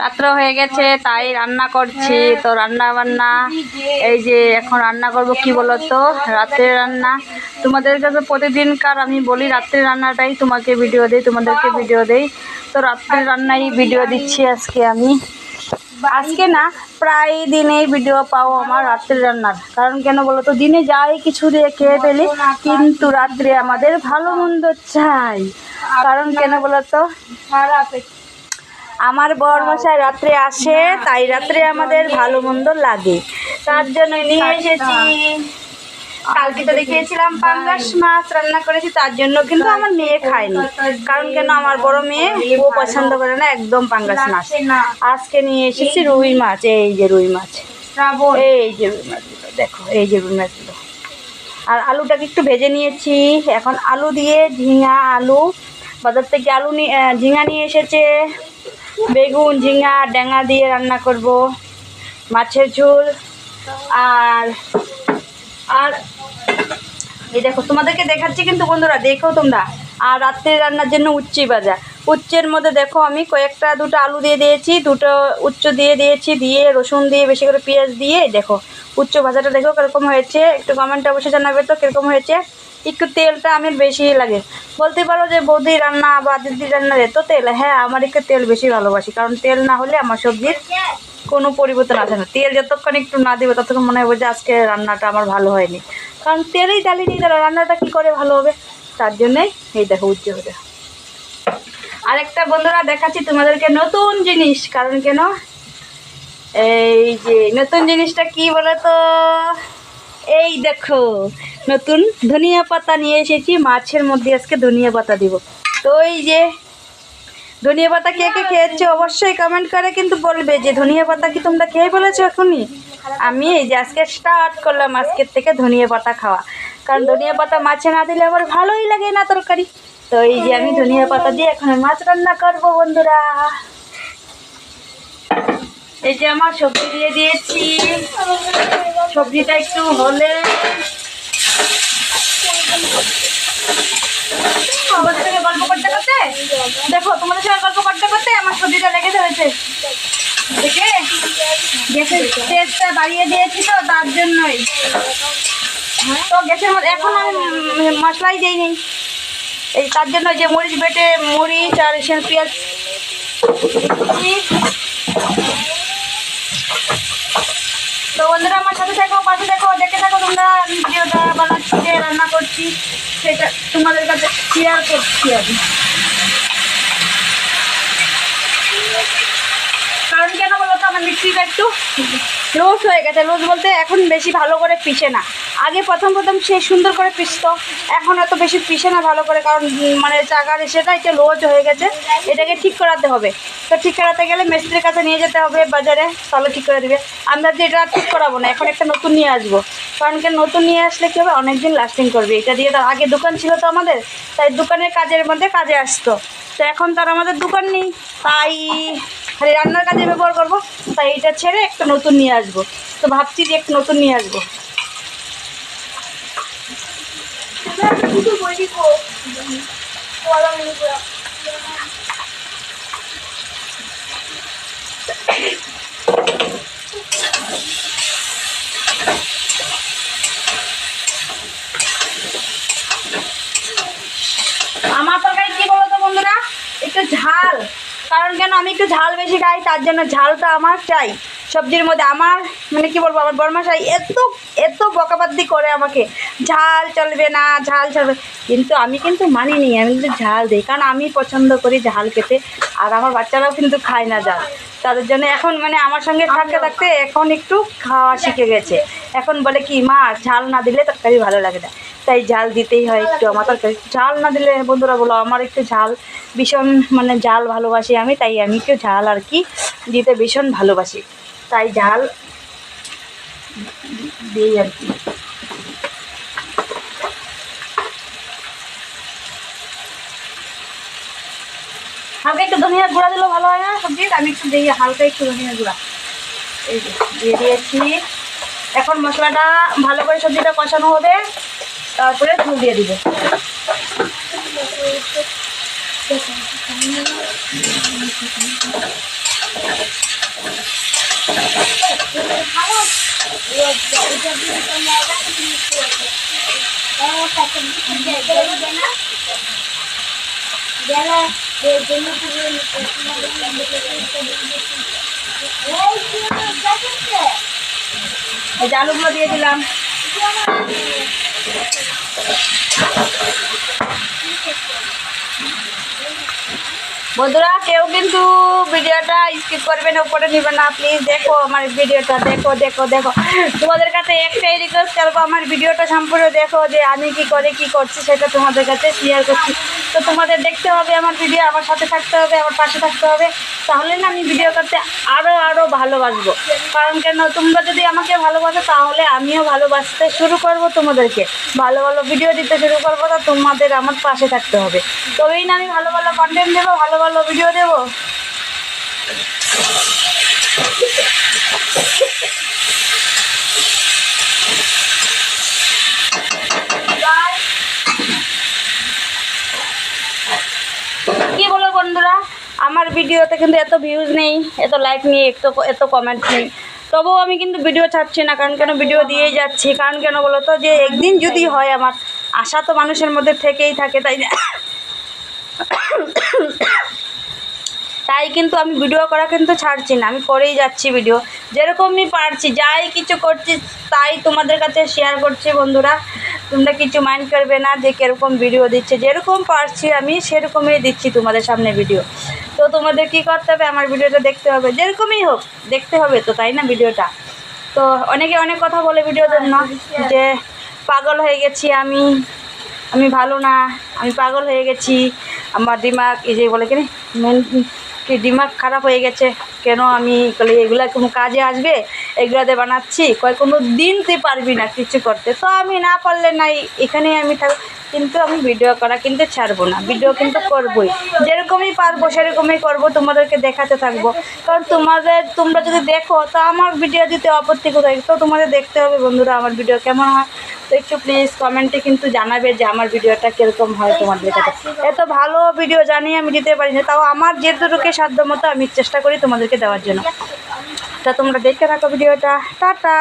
রাত্র হয়ে গেছে তাই রান্না করছি। তো রান্না বান্না এই যে এখন রান্না করব কি বলতো, রাত্রের রান্না। তোমাদের কাছে প্রতিদিনকার আমি বলি রাত্রের রান্নাটাই তোমাকে ভিডিও দেই, তোমাদেরকে ভিডিও দেই। তো রাত্রের রান্নাই ভিডিও দিচ্ছি আজকে আমি। আজকে না, প্রায় দিনেই ভিডিও পাও আমার রাত্রের রান্নার। কারণ কেন বলো তো, দিনে যাই কিছু দিয়ে খেয়ে ফেলি, কিন্তু রাত্রে আমাদের ভালো মন্দ চাই। কারণ কেন বলো তো, আমার বরমশাই রাত্রে আসে, তাই রাত্রে আমাদের ভালো মন্দ লাগে, তার জন্য নিয়ে এসেছি। কালকে তো দেখিয়েছিলাম পাঙ্গাস মাছ রান্না করেছি, তার জন্য কিন্তু আমার মেয়ে খায়নি। কারণ কেন, আমার বড় মেয়ে ও পছন্দ করে না একদম পাঙ্গাস মাছ। আজকে নিয়ে এসেছি রুই মাছ। এই যে রুই মাছ, এই যে রুই মাছগুলো দেখো, এই যে রুই মাছগুলো। আর আলুটাকে একটু ভেজে নিয়েছি। এখন আলু দিয়ে ঝিঙা, আলু বাজার থেকে আলু ঝিঙা নিয়ে এসেছে, বেগুন ঝিঙা ডেঙা দিয়ে রান্না করব, মাছের ঝোল। আর আর এই দেখো, তোমাদেরকে দেখাচ্ছি কিন্তু বন্ধুরা, দেখো তোমরা। আর রাত্রের রান্নার জন্য উচ্চি ভাজা। উচ্চের মধ্যে দেখো আমি দুটো আলু দিয়ে দিয়েছি, দুটো উচ্চ দিয়ে দিয়েছি, দিয়ে রসুন দিয়ে বেশি করে পেঁয়াজ দিয়ে দেখো উচ্চ ভাজাটা দেখো কীরকম হয়েছে। একটু কমেন্টে অবশ্যই জানাবে তো কীরকম হয়েছে। একটু তেলটা আমার বেশি লাগে। বলতে পারো যে বৌদি রান্না বা দিদির রান্নার এত তেল, হ্যাঁ আমার একটু তেল বেশি ভালোবাসি। কারণ তেল না হলে আমার সবজির কোনো পরিবর্তন আসে না। তেল যতক্ষণ একটু না দেবে ততক্ষণ মনে হবে যে আজকে রান্নাটা আমার ভালো হয়নি। কারণ তেলেই জ্বালিয়ে নিই, তাহলে রান্নাটা কী করে ভালো হবে। তার জন্যেই এই দেখো উচ্চ হয়ে। আরেকটা বন্ধুরা দেখাচ্ছি তোমাদেরকে নতুন জিনিস। কারণ কেন, এই যে নতুন জিনিসটা কি বলো তো, এই দেখো নতুন ধনিয়া পাতা নিয়ে এসেছি। মাছের মধ্যে আজকে ধনিয়া পাতা দিব। তো এই যে ধনিয়া পাতা কে কে খেয়েছো অবশ্যই কমেন্ট করে কিন্তু বলবে যে ধনিয়া পাতা কি তোমরা খেয়ে ফেলেছো এখনই। আমি এই যে আজকে স্টার্ট করলাম আজকের থেকে ধনিয়া পাতা খাওয়া। কারণ ধনিয়া পাতা মাছে না দিলে আমার ভালোই লাগে না তরকারি। তো এই যে আমি ধনিয়া পাতা দিয়ে এখন মাছ রান্না করবো বন্ধুরা। এই যে আমার সবজি দিয়ে দিয়েছি, সবজিটা একটু হলে তোমাদের সঙ্গে গল্প করতে করতে দেখো, তোমাদের সঙ্গে গল্প করতে করতে আমার সবজিটা লেগে ধরেছে। দেখে গ্যাসের তেজটা বাড়িয়ে দিয়েছি তো তার জন্যই। তো গ্যাসের মধ্যে এখন আমি মশলাই দিইনি, এই তার জন্য যে মরিচ বেটে, মরিচ আর এসেন পেঁয়াজ। তো বন্ধুরা আমার সাথে থাকো, পাশে দেখো, দেখে থাকো তোমরা। আমি ভিডিওটা বানাচ্ছি, যে রান্না করছি সেটা তোমাদের কাছে শেয়ার করছি আমি। কারণ কেন বলো তো, আমার মিক্সিটা একটু লুজ হয়ে গেছে। লুজ বলতে এখন বেশি ভালো করে পিষে না। আগে প্রথম সে সুন্দর করে পিষতো, এখন এত বেশি পিষে না ভালো করে। কারণ মানে চাকার সেটা এটা লুজ হয়ে গেছে, এটাকে ঠিক করাতে হবে। তো ঠিক করাতে গেলে মিস্ত্রির কাছে নিয়ে যেতে হবে বাজারে, তাহলে ঠিক করে দেবে। আমরা যে এটা ঠিক করাবো না, এখন একটা নতুন নিয়ে আসবো। কারণ কি নতুন নিয়ে আসলে কী হবে, অনেকদিন লাস্টিং করবে এটা দিয়ে। তার আগে দোকান ছিল তো আমাদের, তাই দোকানের কাজের মধ্যে কাজে আসতো। তো এখন তার আমাদের দোকান নেই, তাই খালি রান্নার কাজে ব্যবহার করবো। তাই এটা ছেড়ে একটা নতুন নিয়ে আসবো। তো ভাবছি যে একটা নতুন নিয়ে আসবো। আমার তরকারি কি বলো তো বন্ধুরা, একটু ঝাল। কারণ কেন, আমি একটু ঝাল বেশি খাই, তার জন্য ঝালটা আমার চাই সবজির মধ্যে। আমার মানে কি বলবো, আমার বরমাশাই এত বকাবাদি করে আমাকে, ঝাল চলবে না, ঝাল চলবে। কিন্তু আমি কিন্তু মানিনি, আমি কিন্তু ঝাল দিই। কারণ আমি পছন্দ করি ঝাল খেতে, আর আমার বাচ্চারাও কিন্তু খায় না ঝাল। তাদের জন্য এখন মানে আমার সঙ্গে থাকতে থাকতে এখন একটু খাওয়া শিখে গেছে। এখন বলে কি, মা ঝাল না দিলে তরকারি ভালো লাগে না। তাই ঝাল দিতেই হয় একটু আমার তরকারি। ঝাল না দিলে বন্ধুরা বলো, আমার একটু ঝাল ভীষণ, মানে ঝাল ভালোবাসি আমি, তাই আমি একটু ঝাল আর কি দিতে ভীষণ ভালোবাসি, তাই ঝাল দিই আর কি। হালকা একটু ধনিয়ার গুঁড়া দিলেও ভালো হয় না সবজি, আমি একটু দিই হালকা একটু ধনিয়ার গুঁড়া। এই যে দিয়ে দিয়েছি। এখন মশলাটা ভালো করে সবজিটা কষানো হবে, তারপরে ঝোল দিয়ে দিব। এই আলুগুলো দিয়ে দিলাম। বন্ধুরা কেউ কিন্তু ভিডিওটা স্কিপ করবে না, উপরে নেবে না, প্লিজ দেখো আমার ভিডিওটা, দেখো দেখো দেখো। তোমাদের কাছে একটাই রিকোয়েস্ট করবো, আমার ভিডিওটা সম্পূর্ণ দেখো, যে আমি কি করে কি করছি সেটা তোমাদের কাছে শেয়ার করছি। তো তোমাদের দেখতে হবে আমার ভিডিও, আমার সাথে থাকতে হবে, আমার পাশে থাকতে হবে, তাহলে না আমি ভিডিও করতে আরও ভালোবাসবো। কারণ কেন, তোমরা যদি আমাকে ভালোবাসো তাহলে আমিও ভালোবাসতে শুরু করব, তোমাদেরকে ভালো ভালো ভিডিও দিতে শুরু করবো। তা তোমাদের আমার পাশে থাকতে হবে, তবেই না আমি ভালো ভালো কন্টেন্ট দেবো, ভালো ভালো ভিডিও দেবো। কি বলো বন্ধুরা, আমার ভিডিওতে কিন্তু এত ভিউজ নেই, এত লাইক নেই, এত কমেন্ট নেই, তবুও আমি কিন্তু ভিডিও ছাড়ছি না। কারণ কেন, ভিডিও দিয়েই যাচ্ছি। কারণ কেন বলো তো, যে একদিন যদি হয়, আমার আশা তো মানুষের মধ্যে থেকেই থাকে, তাই কিন্তু আমি ভিডিও করা কিন্তু ছাড়ছি না, আমি করেই যাচ্ছি ভিডিও, যেরকমই পারছি, যাই কিছু করছি তাই তোমাদের কাছে শেয়ার করছি। বন্ধুরা তোমরা কিছু মাইন্ড করবে না যে কীরকম ভিডিও দিচ্ছে, যেরকম পারছি আমি সেরকমই দিচ্ছি তোমাদের সামনে ভিডিও। তো তোমাদের কি করতে হবে, আমার ভিডিওটা দেখতে হবে, যেরকমই হোক দেখতে হবে তো, তাই না ভিডিওটা। তো অনেকে অনেক কথা বলে ভিডিওর জন্য, যে পাগল হয়ে গেছি আমি ভালো না, আমি পাগল হয়ে গেছি, আমার দিমাগ এই যে বলে কিনি কি দিমাগ খারাপ হয়ে গেছে, কেন আমি এগুলা কোনো কাজে আসবে, এগুলাতে বানাচ্ছি, কোনো দিন তুই পারবি না কিছু করতে। তো আমি না পারলে নাই, এখানেই আমি থাকবো, কিন্তু আমি ভিডিও করা কিন্তু ছাড়বো না, ভিডিও কিন্তু করবোই, যেরকমই পারবো সেরকমই করবো, তোমাদেরকে দেখাতে থাকবো। কারণ তোমরা যদি দেখো তো আমার ভিডিও দিতে আপত্তি কোথায়, তো তোমাদের দেখতে হবে বন্ধুরা আমার ভিডিও কেমন হয়। তো একটু প্লিজ কমেন্টে কিন্তু জানাবে যে আমার ভিডিওটা কীরকম হয় তোমাদের কাছে। এত ভালো ভিডিও জানি আমি দিতে পারি না, তাও আমার যেটুকু সাধ্য মতো আমি চেষ্টা করি তোমাদেরকে দেওয়ার জন্য। তা তোমরা দেখতে থাকো ভিডিওটা, টাটা।